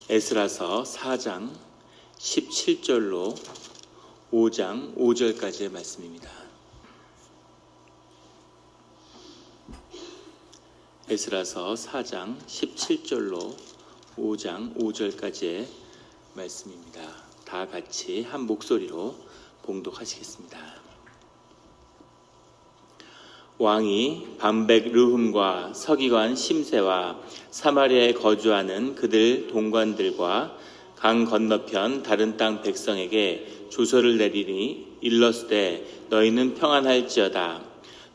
에스라서 4장 17절로 5장 5절까지의 말씀입니다. 에스라서 4장 17절로 5장 5절까지의 말씀입니다. 다 같이 한 목소리로 봉독하시겠습니다. 왕이 밤백 르훔과 서기관 심세와 사마리아에 거주하는 그들 동관들과 강 건너편 다른 땅 백성에게 조서를 내리니 일렀으되 너희는 평안할지어다.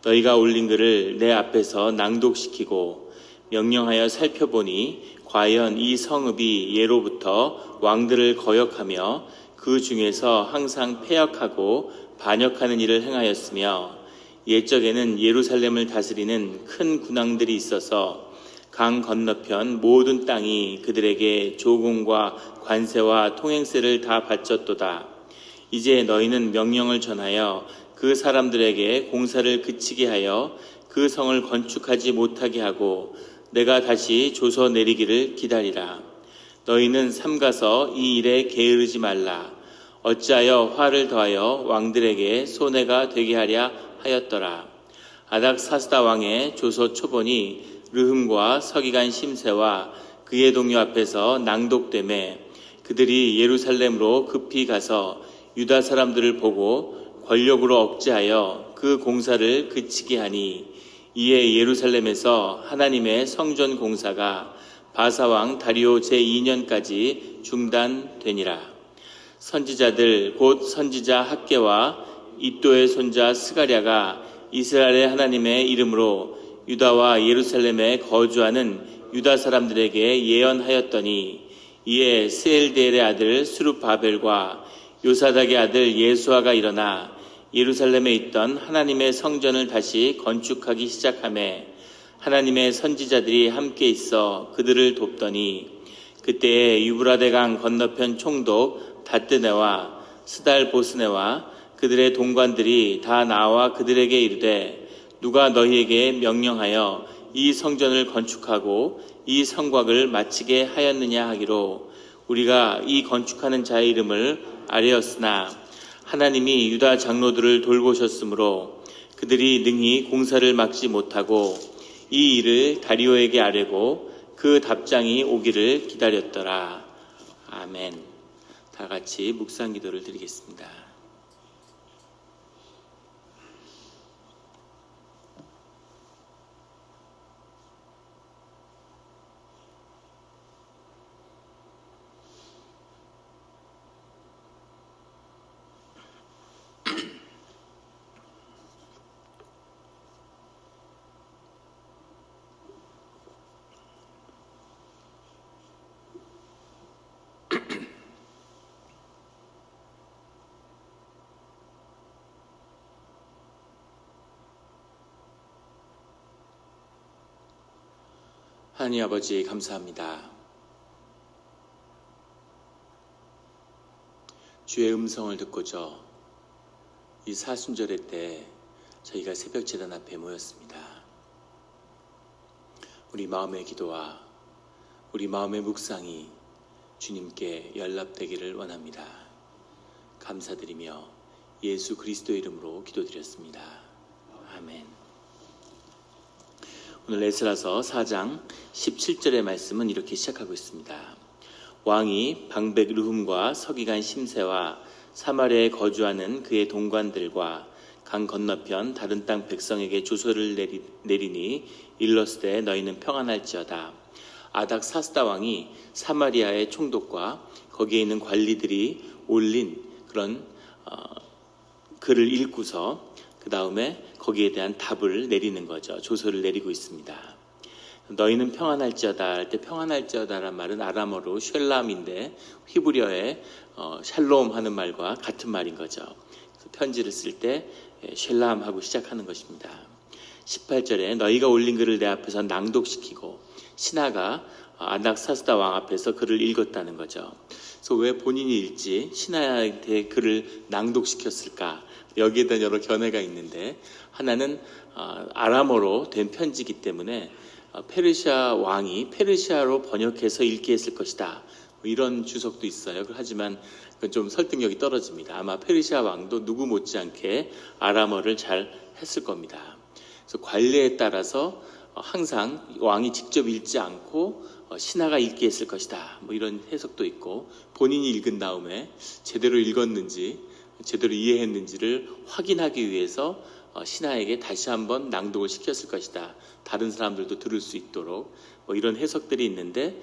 너희가 올린 글을 내 앞에서 낭독시키고 명령하여 살펴보니 과연 이 성읍이 예로부터 왕들을 거역하며 그 중에서 항상 패역하고 반역하는 일을 행하였으며 옛적에는 예루살렘을 다스리는 큰 군왕들이 있어서 강 건너편 모든 땅이 그들에게 조공과 관세와 통행세를 다 바쳤도다. 이제 너희는 명령을 전하여 그 사람들에게 공사를 그치게 하여 그 성을 건축하지 못하게 하고 내가 다시 조서 내리기를 기다리라. 너희는 삼가서 이 일에 게으르지 말라. 어찌하여 화를 더하여 왕들에게 손해가 되게 하랴 하였더라. 아닥사스다 왕의 조서 초본이 르훔과 서기관 심세와 그의 동료 앞에서 낭독되매 그들이 예루살렘으로 급히 가서 유다 사람들을 보고 권력으로 억제하여 그 공사를 그치게 하니 이에 예루살렘에서 하나님의 성전 공사가 바사왕 다리오 제2년까지 중단되니라. 선지자들 곧 선지자 학개와 iddo의 손자 스가랴가 이스라엘의 하나님의 이름으로 유다와 예루살렘에 거주하는 유다 사람들에게 예언하였더니 이에 스엘디엘의 아들 스룹바벨과 요사닥의 아들 예수아가 일어나 예루살렘에 있던 하나님의 성전을 다시 건축하기 시작하매 하나님의 선지자들이 함께 있어 그들을 돕더니 그때에 유브라데 강 건너편 총독 다뜨네와 스달보스네와 그들의 동관들이 다 나와 그들에게 이르되 누가 너희에게 명령하여 이 성전을 건축하고 이 성곽을 마치게 하였느냐 하기로 우리가 이 건축하는 자의 이름을 아뢰었으나 하나님이 유다 장로들을 돌보셨으므로 그들이 능히 공사를 막지 못하고 이 일을 다리오에게 아뢰고 그 답장이 오기를 기다렸더라. 아멘. 다 같이 묵상 기도를 드리겠습니다. 하나님 아버지 감사합니다. 주의 음성을 듣고저 이 사순절의 때 저희가 새벽 제단 앞에 모였습니다. 우리 마음의 기도와 우리 마음의 묵상이 주님께 연락되기를 원합니다. 감사드리며 예수 그리스도의 이름으로 기도드렸습니다. 아멘. 오늘 에스라서 4장 17절의 말씀은 이렇게 시작하고 있습니다. 왕이 방백 르훔과 서기관 심세와 사마리아에 거주하는 그의 동관들과 강 건너편 다른 땅 백성에게 조서를 내리니 일렀으되 너희는 평안할지어다. 아닥사스다 왕이 사마리아의 총독과 거기에 있는 관리들이 올린 그런 글을 읽고서 그 다음에 거기에 대한 답을 내리는 거죠. 조서를 내리고 있습니다. 너희는 평안할지어다 할 때 평안할지어다란 말은 아람어로 쉘람인데 히브리어의 샬롬 하는 말과 같은 말인 거죠. 편지를 쓸 때 쉘람하고 시작하는 것입니다. 18절에 너희가 올린 글을 내 앞에서 낭독시키고 신하가 아닥사스다 왕 앞에서 글을 읽었다는 거죠. 그래서 왜 본인이 읽지 신하한테 글을 낭독시켰을까? 여기에 대한 여러 견해가 있는데 하나는 아람어로 된 편지이기 때문에 페르시아 왕이 페르시아로 번역해서 읽게 했을 것이다. 이런 주석도 있어요. 하지만 그건 좀 설득력이 떨어집니다. 아마 페르시아 왕도 누구 못지않게 아람어를 잘 했을 겁니다. 그래서 관례에 따라서 항상 왕이 직접 읽지 않고 신하가 읽게 했을 것이다. 이런 해석도 있고, 본인이 읽은 다음에 제대로 읽었는지 제대로 이해했는지를 확인하기 위해서 신하에게 다시 한번 낭독을 시켰을 것이다. 다른 사람들도 들을 수 있도록 이런 해석들이 있는데,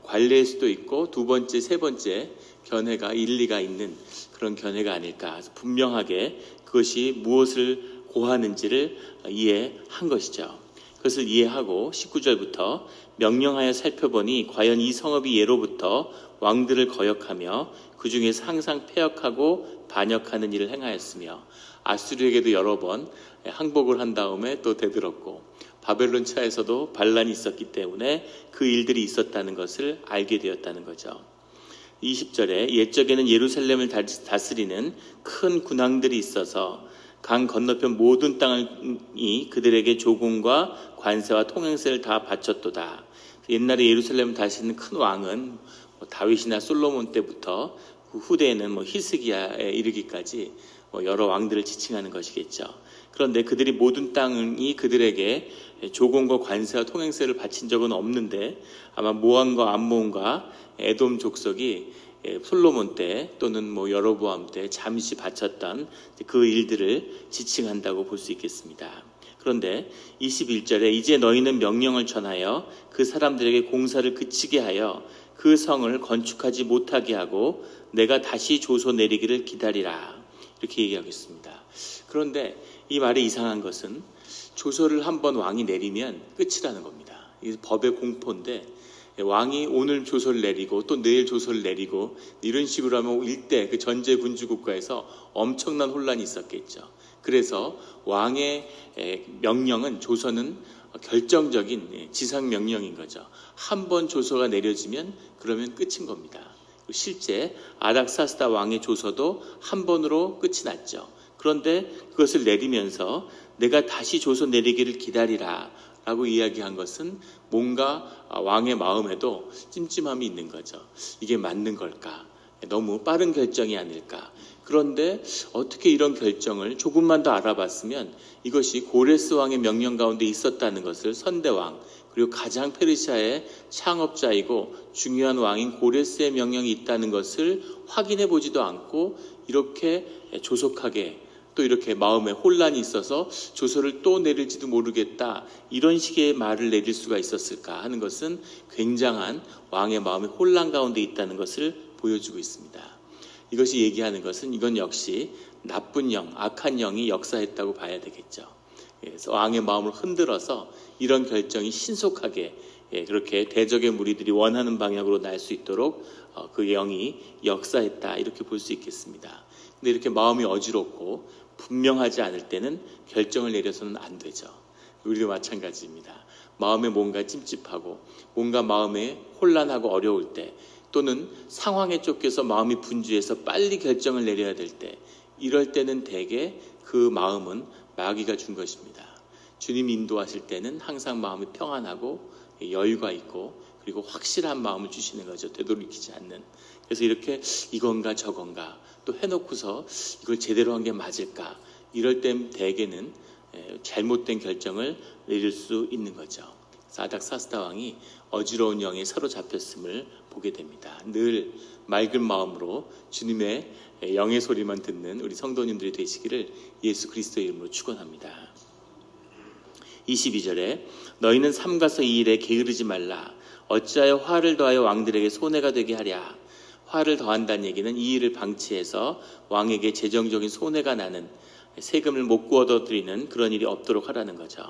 관례일 수도 있고 두 번째, 세 번째 견해가 일리가 있는 그런 견해가 아닐까. 분명하게 그것이 무엇을 고하는지를 이해한 것이죠. 그것을 이해하고 19절부터 명령하여 살펴보니 과연 이 성읍이 예로부터 왕들을 거역하며 그 중에서 항상 패역하고 반역하는 일을 행하였으며 아수르에게도 여러 번 항복을 한 다음에 또 되들었고 바벨론 차에서도 반란이 있었기 때문에 그 일들이 있었다는 것을 알게 되었다는 거죠. 20절에 옛적에는 예루살렘을 다스리는 큰 군왕들이 있어서 강 건너편 모든 땅이 그들에게 조공과 관세와 통행세를 다 바쳤도다. 옛날에 예루살렘을 다스리는 큰 왕은 다윗이나 솔로몬 때부터 그 후대에는 히스기야에 이르기까지 여러 왕들을 지칭하는 것이겠죠. 그런데 그들이 모든 땅이 그들에게 조공과 관세와 통행세를 바친 적은 없는데, 아마 모함과 암몬과 에돔 족속이 솔로몬 때 또는 여로보암 때 잠시 바쳤던 그 일들을 지칭한다고 볼 수 있겠습니다. 그런데 21절에 이제 너희는 명령을 전하여 그 사람들에게 공사를 그치게 하여 그 성을 건축하지 못하게 하고 내가 다시 조서 내리기를 기다리라, 이렇게 얘기하고 있습니다. 그런데 이 말이 이상한 것은 조서를 한번 왕이 내리면 끝이라는 겁니다. 이게 법의 공포인데, 왕이 오늘 조서를 내리고 또 내일 조서를 내리고 이런 식으로 하면 일대 그 전제 군주 국가에서 엄청난 혼란이 있었겠죠. 그래서 왕의 명령은, 조서는 결정적인 지상 명령인 거죠. 한 번 조서가 내려지면 그러면 끝인 겁니다. 실제 아닥사스다 왕의 조서도 한 번으로 끝이 났죠. 그런데 그것을 내리면서 내가 다시 조서 내리기를 기다리라 라고 이야기한 것은 뭔가 왕의 마음에도 찜찜함이 있는 거죠. 이게 맞는 걸까? 너무 빠른 결정이 아닐까? 그런데 어떻게 이런 결정을 조금만 더 알아봤으면 이것이 고레스 왕의 명령 가운데 있었다는 것을 선대왕, 그리고 가장 페르시아의 창업자이고 중요한 왕인 고레스의 명령이 있다는 것을 확인해 보지도 않고 이렇게 조속하게 또 이렇게 마음에 혼란이 있어서 조서를 또 내릴지도 모르겠다, 이런 식의 말을 내릴 수가 있었을까 하는 것은 굉장한 왕의 마음의 혼란 가운데 있다는 것을 보여주고 있습니다. 이것이 얘기하는 것은 이건 역시 나쁜 영, 악한 영이 역사했다고 봐야 되겠죠. 그래서 왕의 마음을 흔들어서 이런 결정이 신속하게 그렇게 대적의 무리들이 원하는 방향으로 날 수 있도록 그 영이 역사했다, 이렇게 볼 수 있겠습니다. 근데 이렇게 마음이 어지럽고 분명하지 않을 때는 결정을 내려서는 안 되죠. 우리도 마찬가지입니다. 마음에 뭔가 찜찜하고 뭔가 마음에 혼란하고 어려울 때, 또는 상황에 쫓겨서 마음이 분주해서 빨리 결정을 내려야 될 때, 이럴 때는 대개 그 마음은 마귀가 준 것입니다. 주님이 인도하실 때는 항상 마음이 평안하고 여유가 있고 그리고 확실한 마음을 주시는 거죠. 되돌이키지 않는. 그래서 이렇게 이건가 저건가 또 해놓고서 이걸 제대로 한 게 맞을까, 이럴 땐 대개는 잘못된 결정을 내릴 수 있는 거죠. 아닥사스다 왕이 어지러운 영에 사로잡혔음을 보게 됩니다. 늘 맑은 마음으로 주님의 영의 소리만 듣는 우리 성도님들이 되시기를 예수 그리스도의 이름으로 축원합니다. 22절에 너희는 삼가서 이 일에 게으르지 말라. 어찌하여 화를 더하여 왕들에게 손해가 되게 하랴. 화를 더한다는 얘기는 이 일을 방치해서 왕에게 재정적인 손해가 나는, 세금을 못 구워드리는 그런 일이 없도록 하라는 거죠.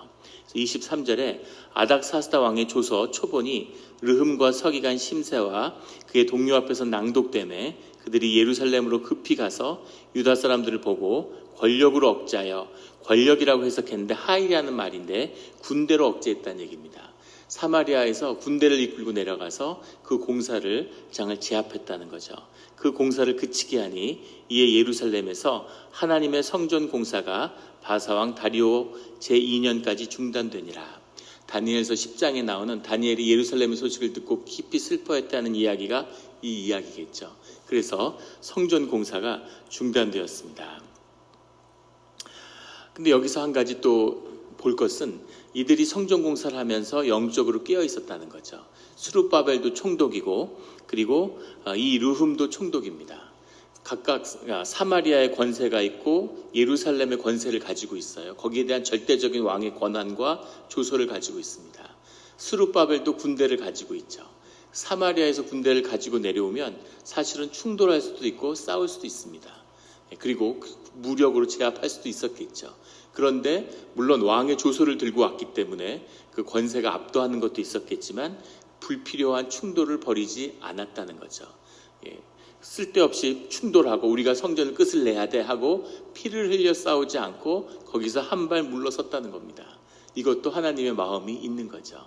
23절에 아닥사스다 왕의 조서 초본이 르흠과 서기관 심세와 그의 동료 앞에서 낭독되매 그들이 예루살렘으로 급히 가서 유다 사람들을 보고 권력으로 억제하여, 권력이라고 해석했는데 하이라는 말인데 군대로 억제했다는 얘기입니다. 사마리아에서 군대를 이끌고 내려가서 그 공사를 장을 제압했다는 거죠. 그 공사를 그치게 하니 이에 예루살렘에서 하나님의 성전 공사가 바사왕 다리오 제2년까지 중단되니라. 다니엘서 10장에 나오는 다니엘이 예루살렘의 소식을 듣고 깊이 슬퍼했다는 이야기가 이 이야기겠죠. 그래서 성전 공사가 중단되었습니다. 근데 여기서 한 가지 또 볼 것은 이들이 성전 공사를 하면서 영적으로 깨어 있었다는 거죠. 스룹바벨도 총독이고 그리고 이 르훔도 총독입니다. 각각 사마리아의 권세가 있고 예루살렘의 권세를 가지고 있어요. 거기에 대한 절대적인 왕의 권한과 조소를 가지고 있습니다. 스룹바벨도 군대를 가지고 있죠. 사마리아에서 군대를 가지고 내려오면 사실은 충돌할 수도 있고 싸울 수도 있습니다. 그리고 무력으로 제압할 수도 있었겠죠. 그런데 물론 왕의 조소를 들고 왔기 때문에 그 권세가 압도하는 것도 있었겠지만 불필요한 충돌을 벌이지 않았다는 거죠. 쓸데없이 충돌하고 우리가 성전을 끝을 내야 돼 하고 피를 흘려 싸우지 않고 거기서 한 발 물러섰다는 겁니다. 이것도 하나님의 마음이 있는 거죠.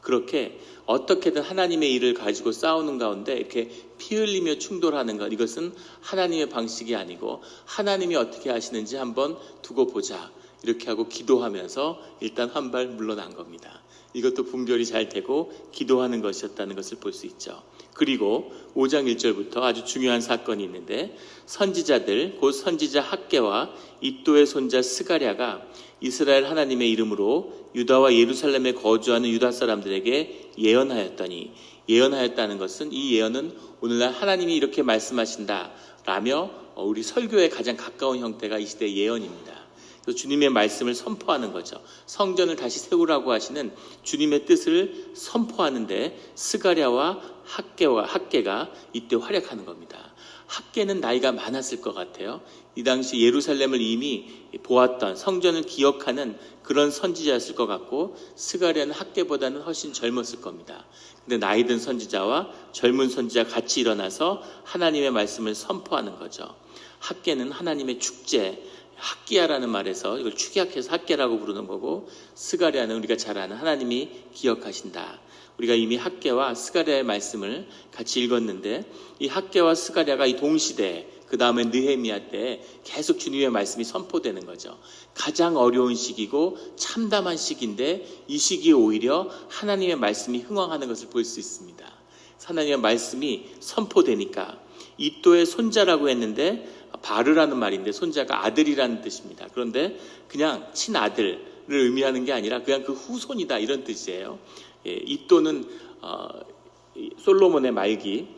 그렇게 어떻게든 하나님의 일을 가지고 싸우는 가운데 이렇게 피 흘리며 충돌하는 것, 이것은 하나님의 방식이 아니고 하나님이 어떻게 하시는지 한번 두고 보자, 이렇게 하고 기도하면서 일단 한 발 물러난 겁니다. 이것도 분별이 잘 되고 기도하는 것이었다는 것을 볼 수 있죠. 그리고 5장 1절부터 아주 중요한 사건이 있는데, 선지자들 곧 선지자 학개와 이도의 손자 스가랴가 이스라엘 하나님의 이름으로 유다와 예루살렘에 거주하는 유다 사람들에게 예언하였더니, 예언하였다는 것은 이 예언은 오늘날 하나님이 이렇게 말씀하신다 라며 우리 설교에 가장 가까운 형태가 이 시대의 예언입니다. 주님의 말씀을 선포하는 거죠. 성전을 다시 세우라고 하시는 주님의 뜻을 선포하는데 스가랴와 학개가 이때 활약하는 겁니다. 학개는 나이가 많았을 것 같아요. 이 당시 예루살렘을 이미 보았던, 성전을 기억하는 그런 선지자였을 것 같고, 스가랴는 학개보다는 훨씬 젊었을 겁니다. 근데 나이 든 선지자와 젊은 선지자 같이 일어나서 하나님의 말씀을 선포하는 거죠. 학개는 하나님의 축제, 학기야라는 말에서 이걸 축약해서 학계라고 부르는 거고, 스가랴는 우리가 잘 아는 하나님이 기억하신다. 우리가 이미 학계와 스가랴의 말씀을 같이 읽었는데, 이 학계와 스가랴가 이 동시대, 그 다음에 느헤미야 때 계속 주님의 말씀이 선포되는 거죠. 가장 어려운 시기고 참담한 시기인데 이 시기에 오히려 하나님의 말씀이 흥왕하는 것을 볼 수 있습니다. 하나님의 말씀이 선포되니까, 이도의 손자라고 했는데 바르라는 말인데 손자가 아들이라는 뜻입니다. 그런데 그냥 친아들을 의미하는 게 아니라 그냥 그 후손이다, 이런 뜻이에요. 이도는 솔로몬의 말기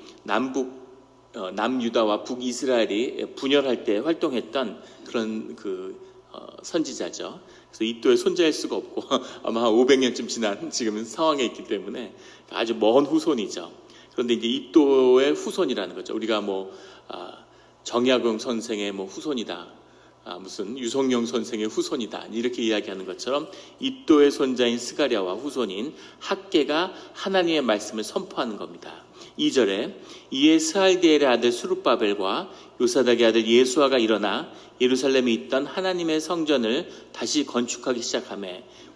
남유다와 북이스라엘이 분열할 때 활동했던 그런 선지자죠. 그래서 이도의 손자일 수가 없고 아마 한 500년쯤 지난 지금은 상황에 있기 때문에 아주 먼 후손이죠. 그런데 이제 이도의 후손이라는 거죠. 우리가 정약용 선생의 후손이다, 무슨 유성룡 선생의 후손이다, 이렇게 이야기하는 것처럼 이도의 손자인 스가랴와 후손인 학개가 하나님의 말씀을 선포하는 겁니다. 2절에 이에 스알디엘의 아들 스룹바벨과 요사닥의 아들 예수아가 일어나 예루살렘에 있던 하나님의 성전을 다시 건축하기 시작하며,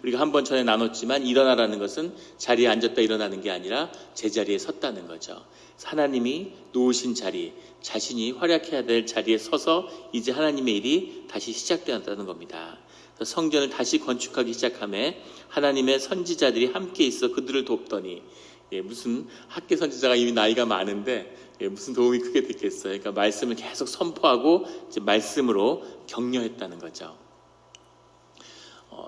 우리가 한번 전에 나눴지만 일어나라는 것은 자리에 앉았다 일어나는 게 아니라 제자리에 섰다는 거죠. 하나님이 놓으신 자리, 자신이 활약해야 될 자리에 서서 이제 하나님의 일이 다시 시작되었다는 겁니다. 성전을 다시 건축하기 시작하며 하나님의 선지자들이 함께 있어 그들을 돕더니, 무슨 학개 선지자가 이미 나이가 많은데 무슨 도움이 크게 됐겠어요. 그러니까 말씀을 계속 선포하고 이제 말씀으로 격려했다는 거죠.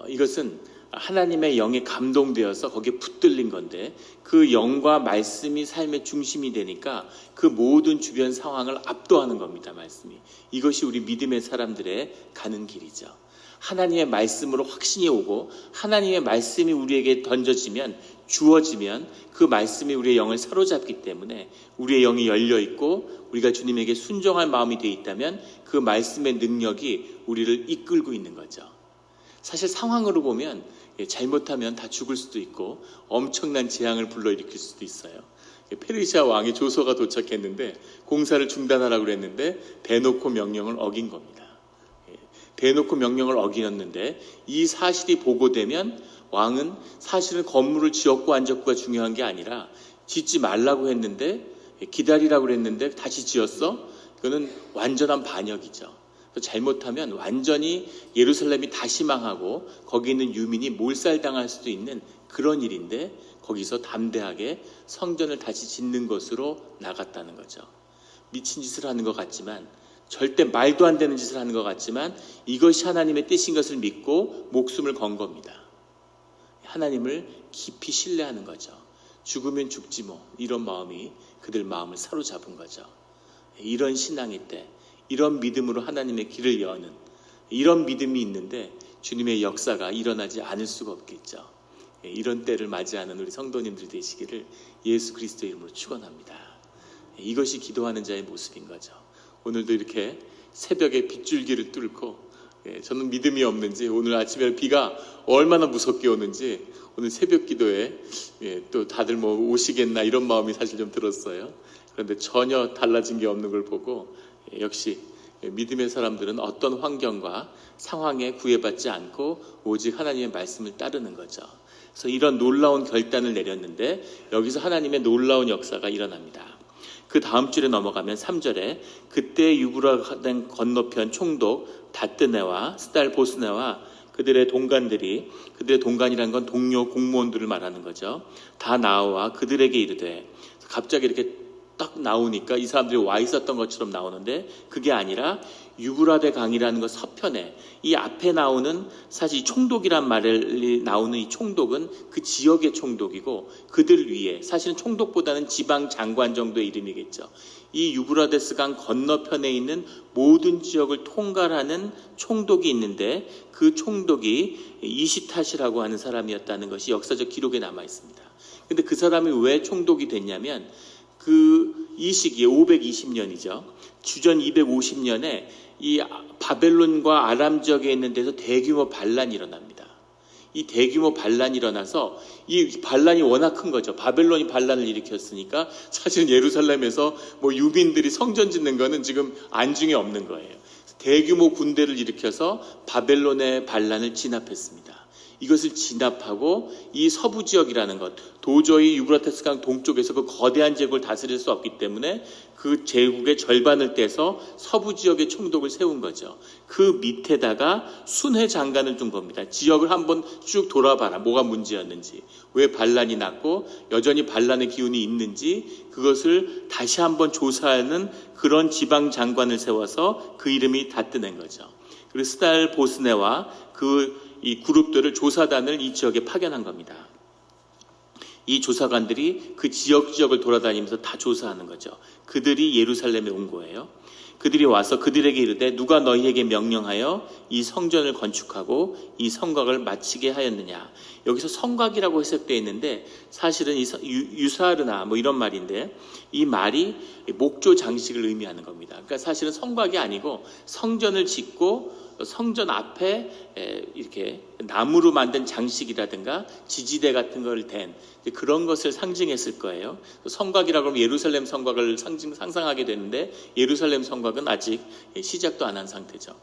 이것은 하나님의 영에 감동되어서 거기에 붙들린 건데, 그 영과 말씀이 삶의 중심이 되니까 그 모든 주변 상황을 압도하는 겁니다. 말씀이. 이것이 우리 믿음의 사람들의 가는 길이죠. 하나님의 말씀으로 확신이 오고 하나님의 말씀이 우리에게 던져지면, 주어지면 그 말씀이 우리의 영을 사로잡기 때문에 우리의 영이 열려있고 우리가 주님에게 순종할 마음이 되어 있다면 그 말씀의 능력이 우리를 이끌고 있는 거죠. 사실 상황으로 보면 잘못하면 다 죽을 수도 있고 엄청난 재앙을 불러일으킬 수도 있어요. 페르시아 왕의 조서가 도착했는데 공사를 중단하라고 그랬는데 대놓고 명령을 어긴 겁니다. 대놓고 명령을 어기었는데 이 사실이 보고되면 왕은 사실은 건물을 지었고 안 지었고가 중요한 게 아니라, 짓지 말라고 했는데 기다리라고 그랬는데 다시 지었어? 그거는 완전한 반역이죠. 잘못하면 완전히 예루살렘이 다시 망하고 거기 있는 유민이 몰살당할 수도 있는 그런 일인데 거기서 담대하게 성전을 다시 짓는 것으로 나갔다는 거죠. 미친 짓을 하는 것 같지만, 절대 말도 안 되는 짓을 하는 것 같지만 이것이 하나님의 뜻인 것을 믿고 목숨을 건 겁니다. 하나님을 깊이 신뢰하는 거죠. 죽으면 죽지 뭐, 이런 마음이 그들 마음을 사로잡은 거죠. 이런 신앙일 때, 이런 믿음으로 하나님의 길을 여는 이런 믿음이 있는데 주님의 역사가 일어나지 않을 수가 없겠죠. 이런 때를 맞이하는 우리 성도님들 되시기를 예수 그리스도의 이름으로 축원합니다. 이것이 기도하는 자의 모습인 거죠. 오늘도 이렇게 새벽에 빗줄기를 뚫고, 저는 믿음이 없는지 오늘 아침에 비가 얼마나 무섭게 오는지 오늘 새벽 기도에 또 다들 뭐 오시겠나 이런 마음이 사실 좀 들었어요. 그런데 전혀 달라진 게 없는 걸 보고 역시 믿음의 사람들은 어떤 환경과 상황에 구애받지 않고 오직 하나님의 말씀을 따르는 거죠. 그래서 이런 놀라운 결단을 내렸는데 여기서 하나님의 놀라운 역사가 일어납니다. 그 다음 줄에 넘어가면 3절에 그때 유브라데 건너편 총독 다뜨네와 스달 보스네와 그들의 동관들이, 그들의 동관이란 건 동료 공무원들을 말하는 거죠. 다 나와 그들에게 이르되, 갑자기 이렇게 딱 나오니까 이 사람들이 와 있었던 것처럼 나오는데 그게 아니라 유브라데 강이라는 것 서편에 이 앞에 나오는 사실 총독이란 말이 나오는 이 총독은 그 지역의 총독이고 그들 위에 사실은 총독보다는 지방 장관 정도의 이름이겠죠. 이 유브라데스 강 건너편에 있는 모든 지역을 통괄하는 총독이 있는데 그 총독이 이시탓이라고 하는 사람이었다는 것이 역사적 기록에 남아 있습니다. 근데 그 사람이 왜 총독이 됐냐면 이 시기에 520년이죠. 주전 250년에 이 바벨론과 아람 지역에 있는 데서 대규모 반란이 일어납니다. 이 대규모 반란이 일어나서 이 반란이 워낙 큰 거죠. 바벨론이 반란을 일으켰으니까 사실은 예루살렘에서 뭐 유민들이 성전 짓는 거는 지금 안중에 없는 거예요. 대규모 군대를 일으켜서 바벨론의 반란을 진압했습니다. 이것을 진압하고 이 서부 지역이라는 것, 도저히 유브라테스 강 동쪽에서 그 거대한 제국을 다스릴 수 없기 때문에 그 제국의 절반을 떼서 서부 지역의 총독을 세운 거죠. 그 밑에다가 순회 장관을 둔 겁니다. 지역을 한번 쭉 돌아봐라. 뭐가 문제였는지, 왜 반란이 났고 여전히 반란의 기운이 있는지 그것을 다시 한번 조사하는 그런 지방 장관을 세워서 그 이름이 다뜨낸 거죠. 그리고 스달 보스네와 이 그룹들을 조사단을 이 지역에 파견한 겁니다. 이 조사관들이 그 지역을 돌아다니면서 다 조사하는 거죠. 그들이 예루살렘에 온 거예요. 그들이 와서 그들에게 이르되 누가 너희에게 명령하여 이 성전을 건축하고 이 성곽을 마치게 하였느냐. 여기서 성곽이라고 해석되어 있는데 사실은 유사르나 뭐 이런 말인데 이 말이 목조 장식을 의미하는 겁니다. 그러니까 사실은 성곽이 아니고 성전을 짓고 성전 앞에 이렇게 나무로 만든 장식이라든가 지지대 같은 걸 댄 그런 것을 상징했을 거예요. 성곽이라고 하면 예루살렘 성곽을 상상하게 되는데 예루살렘 성곽은 아직 시작도 안 한 상태죠.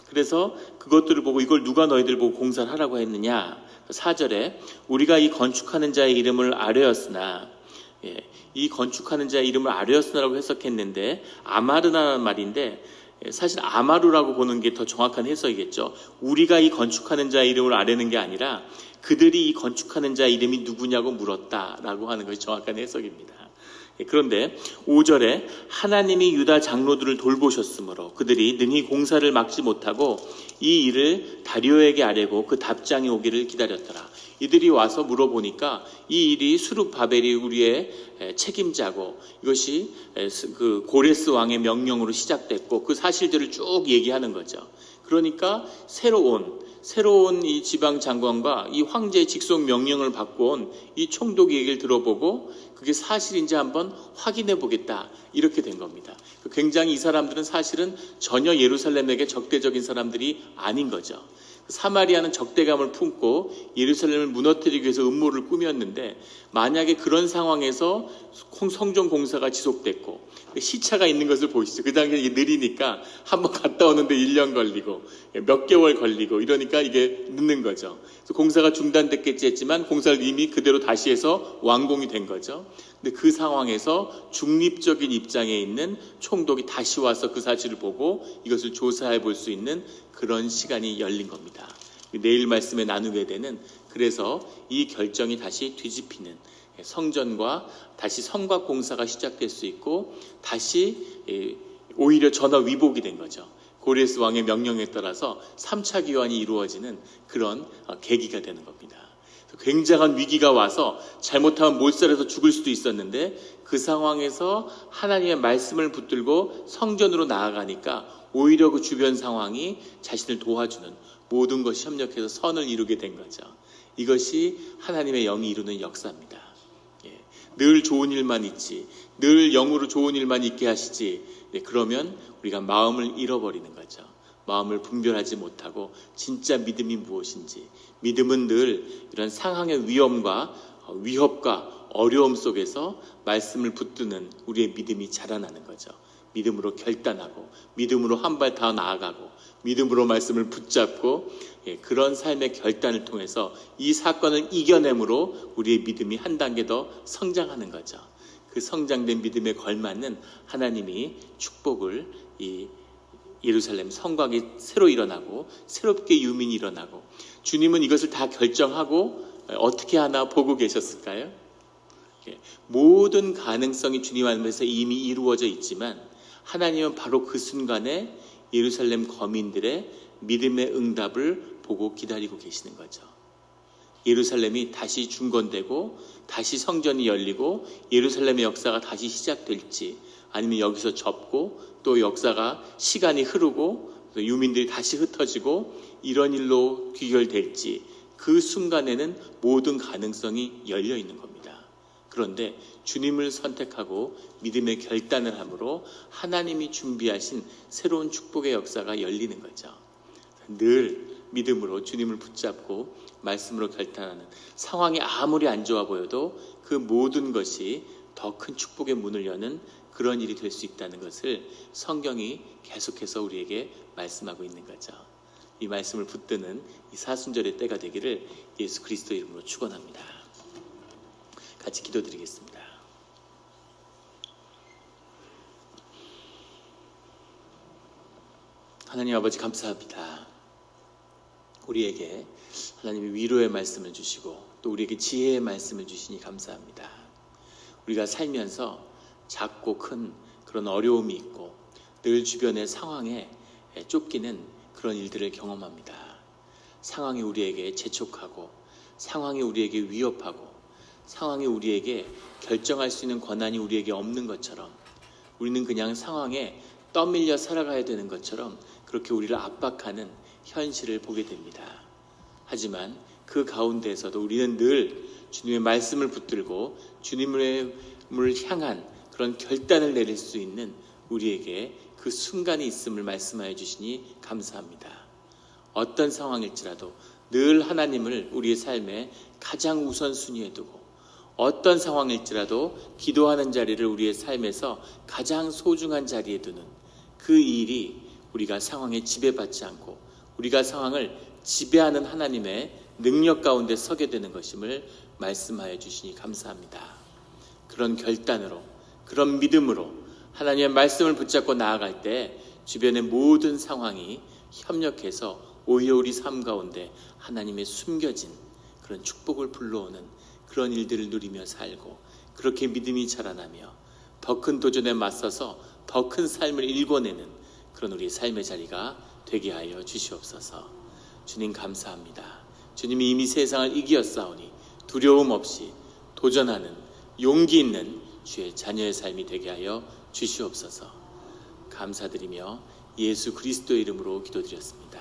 그래서 그것들을 보고 이걸 누가 너희들 보고 공사를 하라고 했느냐. 4절에 우리가 이 건축하는 자의 이름을 아뢰었으나, 이 건축하는 자의 이름을 아뢰었으나라고 해석했는데 아마르나라는 말인데 사실 아마루라고 보는 게 더 정확한 해석이겠죠. 우리가 이 건축하는 자의 이름을 아뢰는 게 아니라 그들이 이 건축하는 자의 이름이 누구냐고 물었다라고 하는 것이 정확한 해석입니다. 그런데 5절에 하나님이 유다 장로들을 돌보셨으므로 그들이 능히 공사를 막지 못하고 이 일을 다리오에게 아뢰고 그 답장이 오기를 기다렸더라. 이들이 와서 물어보니까 이 일이 수룹바벨이 우리의 책임자고 이것이 그 고레스 왕의 명령으로 시작됐고 그 사실들을 쭉 얘기하는 거죠. 그러니까 새로운 이 지방 장관과 이 황제의 직속 명령을 받고 온 이 총독의 얘기를 들어보고 그게 사실인지 한번 확인해 보겠다 이렇게 된 겁니다. 굉장히 이 사람들은 사실은 전혀 예루살렘에게 적대적인 사람들이 아닌 거죠. 사마리아는 적대감을 품고 예루살렘을 무너뜨리기 위해서 음모를 꾸몄는데 만약에 그런 상황에서 성전 공사가 지속됐고 시차가 있는 것을 보시죠. 그 당시에 느리니까 한번 갔다 오는데 1년 걸리고 몇 개월 걸리고 이러니까 이게 늦는 거죠. 그래서 공사가 중단됐겠지 했지만 공사를 이미 그대로 다시 해서 완공이 된 거죠. 근데 그 상황에서 중립적인 입장에 있는 총독이 다시 와서 그 사실을 보고 이것을 조사해 볼 수 있는 그런 시간이 열린 겁니다. 내일 말씀에 나누게 되는, 그래서 이 결정이 다시 뒤집히는, 성전과 다시 성곽 공사가 시작될 수 있고 다시 오히려 전화 위복이 된 거죠. 고레스 왕의 명령에 따라서 3차 기환이 이루어지는 그런 계기가 되는 겁니다. 굉장한 위기가 와서 잘못하면 몰살해서 죽을 수도 있었는데, 그 상황에서 하나님의 말씀을 붙들고 성전으로 나아가니까 오히려 그 주변 상황이 자신을 도와주는, 모든 것이 협력해서 선을 이루게 된 거죠. 이것이 하나님의 영이 이루는 역사입니다. 늘 좋은 일만 있지, 늘 영으로 좋은 일만 있게 하시지, 그러면 우리가 마음을 잃어버리는 거죠. 마음을 분별하지 못하고 진짜 믿음이 무엇인지, 믿음은 늘 이런 상황의 위험과 위협과 어려움 속에서 말씀을 붙드는 우리의 믿음이 자라나는 거죠. 믿음으로 결단하고, 믿음으로 한 발 더 나아가고, 믿음으로 말씀을 붙잡고, 그런 삶의 결단을 통해서 이 사건을 이겨내므로 우리의 믿음이 한 단계 더 성장하는 거죠. 그 성장된 믿음에 걸맞는 하나님이 축복을 이 예루살렘 성곽이 새로 일어나고 새롭게 유민이 일어나고, 주님은 이것을 다 결정하고 어떻게 하나 보고 계셨을까요? 모든 가능성이 주님 안에서 이미 이루어져 있지만 하나님은 바로 그 순간에 예루살렘 거민들의 믿음의 응답을 보고 기다리고 계시는 거죠. 예루살렘이 다시 중건되고 다시 성전이 열리고 예루살렘의 역사가 다시 시작될지, 아니면 여기서 접고 또 역사가 시간이 흐르고 유민들이 다시 흩어지고 이런 일로 귀결될지, 그 순간에는 모든 가능성이 열려 있는 겁니다. 그런데 주님을 선택하고 믿음의 결단을 함으로 하나님이 준비하신 새로운 축복의 역사가 열리는 거죠. 늘 믿음으로 주님을 붙잡고 말씀으로 결단하는, 상황이 아무리 안 좋아 보여도 그 모든 것이 더 큰 축복의 문을 여는 그런 일이 될 수 있다는 것을 성경이 계속해서 우리에게 말씀하고 있는 거죠. 이 말씀을 붙드는 이 사순절의 때가 되기를 예수 그리스도 이름으로 축원합니다. 같이 기도드리겠습니다. 하나님 아버지, 감사합니다. 우리에게 하나님이 위로의 말씀을 주시고 또 우리에게 지혜의 말씀을 주시니 감사합니다. 우리가 살면서 작고 큰 그런 어려움이 있고 늘 주변의 상황에 쫓기는 그런 일들을 경험합니다. 상황이 우리에게 재촉하고, 상황이 우리에게 위협하고, 상황이 우리에게 결정할 수 있는 권한이 우리에게 없는 것처럼, 우리는 그냥 상황에 떠밀려 살아가야 되는 것처럼 그렇게 우리를 압박하는 현실을 보게 됩니다. 하지만 그 가운데에서도 우리는 늘 주님의 말씀을 붙들고 주님을 향한 그런 결단을 내릴 수 있는 우리에게 그 순간이 있음을 말씀하여 주시니 감사합니다. 어떤 상황일지라도 늘 하나님을 우리의 삶에 가장 우선순위에 두고, 어떤 상황일지라도 기도하는 자리를 우리의 삶에서 가장 소중한 자리에 두는 그 일이 우리가 상황에 지배받지 않고 우리가 상황을 지배하는 하나님의 능력 가운데 서게 되는 것임을 말씀하여 주시니 감사합니다. 그런 결단으로, 그런 믿음으로 하나님의 말씀을 붙잡고 나아갈 때 주변의 모든 상황이 협력해서 오히려 우리 삶 가운데 하나님의 숨겨진 그런 축복을 불러오는 그런 일들을 누리며 살고, 그렇게 믿음이 자라나며 더 큰 도전에 맞서서 더 큰 삶을 일궈내는 그런 우리의 삶의 자리가 되게 하여 주시옵소서. 주님 감사합니다. 주님이 이미 세상을 이기었사오니 두려움 없이 도전하는 용기 있는 주의 자녀의 삶이 되게 하여 주시옵소서. 감사드리며 예수 그리스도의 이름으로 기도드렸습니다.